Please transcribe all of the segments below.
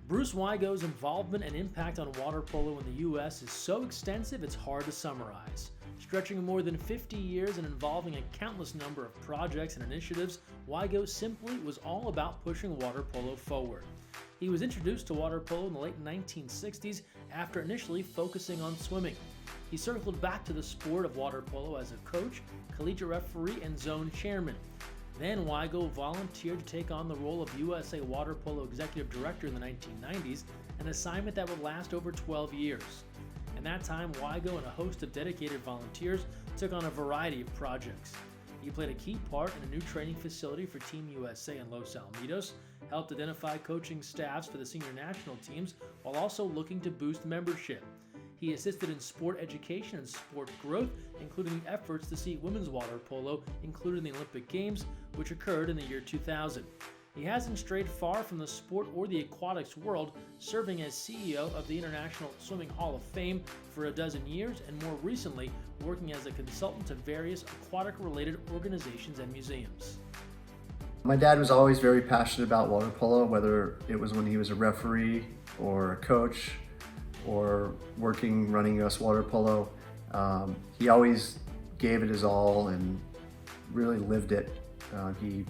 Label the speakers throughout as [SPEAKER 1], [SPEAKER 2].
[SPEAKER 1] Bruce Wigo's involvement and impact on water polo in the U.S. is so extensive it's hard to summarize. Stretching more than 50 years and involving a countless number of projects and initiatives, Wigo simply was all about pushing water polo forward. He was introduced to water polo in the late 1960s after initially focusing on swimming. He circled back to the sport of water polo as a coach, collegiate referee, and zone chairman. Then Wigo volunteered to take on the role of USA Water Polo Executive Director in the 1990s, an assignment that would last over 12 years. In that time, Wigo and a host of dedicated volunteers took on a variety of projects. He played a key part in a new training facility for Team USA in Los Alamitos, helped identify coaching staffs for the senior national teams, while also looking to boost membership. He assisted in sport education and sport growth, including efforts to see women's water polo included in the Olympic Games, which occurred in the year 2000. He hasn't strayed far from the sport or the aquatics world, serving as CEO of the International Swimming Hall of Fame for a dozen years, and more recently, working as a consultant to various aquatic-related organizations and museums.
[SPEAKER 2] My dad was always very passionate about water polo, whether it was when he was a referee or a coach or running US Water Polo. He always gave it his all and really lived it. He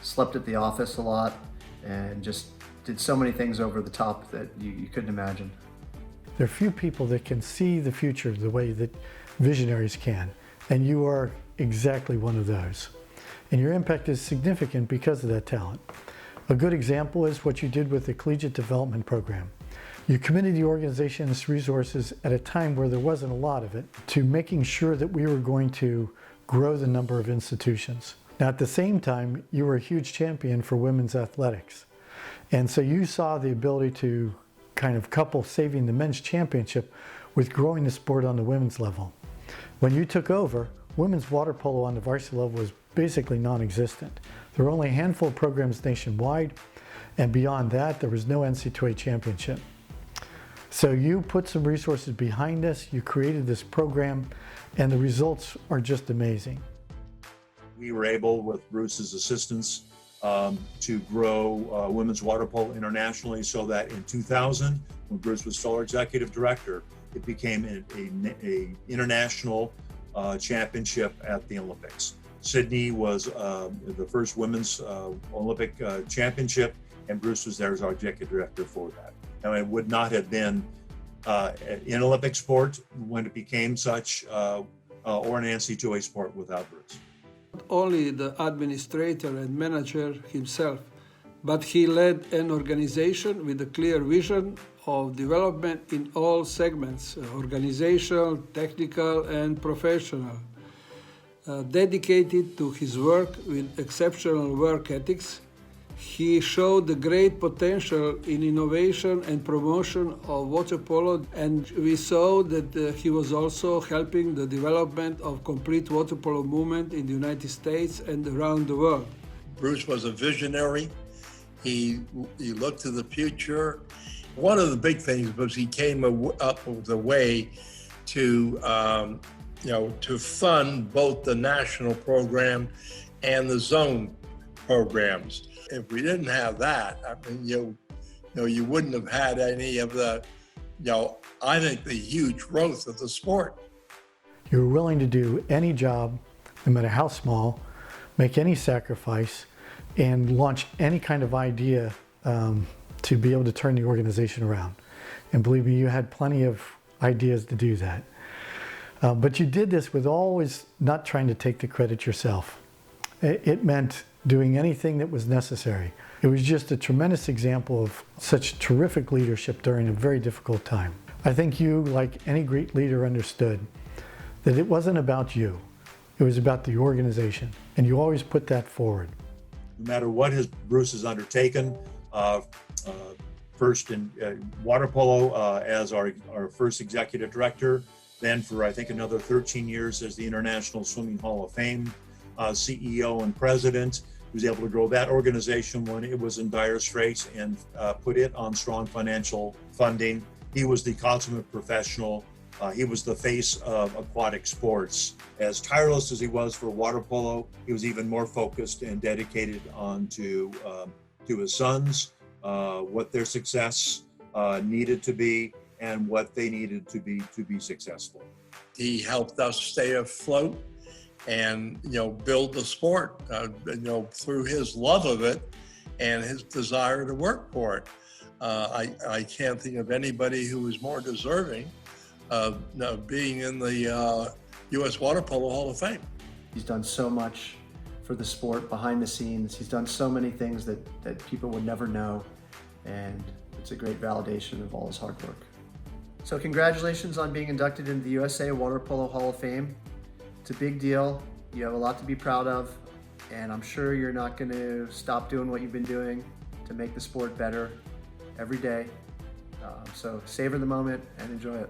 [SPEAKER 2] slept at the office a lot and just did so many things over the top that you couldn't imagine.
[SPEAKER 3] There are few people that can see the future the way that visionaries can, and you are exactly one of those. And your impact is significant because of that talent. A good example is what you did with the Collegiate Development Program. You committed the organization's resources at a time where there wasn't a lot of it to making sure that we were going to grow the number of institutions. Now, at the same time, you were a huge champion for women's athletics. And so you saw the ability to kind of couple saving the men's championship with growing the sport on the women's level. When you took over, women's water polo on the varsity level was basically non-existent. There were only a handful of programs nationwide, and beyond that, there was no NCAA championship. So you put some resources behind this, you created this program, and the results are just amazing.
[SPEAKER 4] We were able, with Bruce's assistance, to grow women's water polo internationally, so that in 2000, when Bruce was still our executive director, it became an international championship at the Olympics. Sydney was the first women's Olympic championship, and Bruce was there as our executive director for that. Now, it would not have been an Olympic sport when it became such, or an NCAA sport without Bruce.
[SPEAKER 5] Not only the administrator and manager himself, but he led an organization with a clear vision of development in all segments, organizational, technical, and professional. Dedicated to his work with exceptional work ethics, he showed the great potential in innovation and promotion of water polo, and we saw that he was also helping the development of complete water polo movement in the United States and around the world.
[SPEAKER 6] Bruce was a visionary. He looked to the future. One of the big things was he came up with a way to to fund both the national program and the zone programs. If we didn't have that, I mean, you wouldn't have had any of the, I think the huge growth of the sport.
[SPEAKER 3] You were willing to do any job, no matter how small, make any sacrifice, and launch any kind of idea to be able to turn the organization around. And believe me, you had plenty of ideas to do that. But you did this with always not trying to take the credit yourself. It meant doing anything that was necessary. It was just a tremendous example of such terrific leadership during a very difficult time. I think you, like any great leader, understood that it wasn't about you. It was about the organization, and you always put that forward.
[SPEAKER 4] No matter what Bruce has undertaken, first in water polo as our first executive director, then for I think another 13 years as the International Swimming Hall of Fame CEO and president. He was able to grow that organization when it was in dire straits and put it on strong financial funding. He was the consummate professional. He was the face of aquatic sports. As tireless as he was for water polo, he was even more focused and dedicated to his sons, what their success needed to be and what they needed to be successful.
[SPEAKER 6] He helped us stay afloat and build the sport through his love of it and his desire to work for it. I can't think of anybody who was more deserving of being in the US Water Polo Hall of Fame.
[SPEAKER 2] He's done so much for the sport behind the scenes. He's done so many things that people would never know, and it's a great validation of all his hard work. So congratulations on being inducted into the USA Water Polo Hall of Fame. It's a big deal. You have a lot to be proud of, and I'm sure you're not going to stop doing what you've been doing to make the sport better every day. So savor the moment and enjoy it.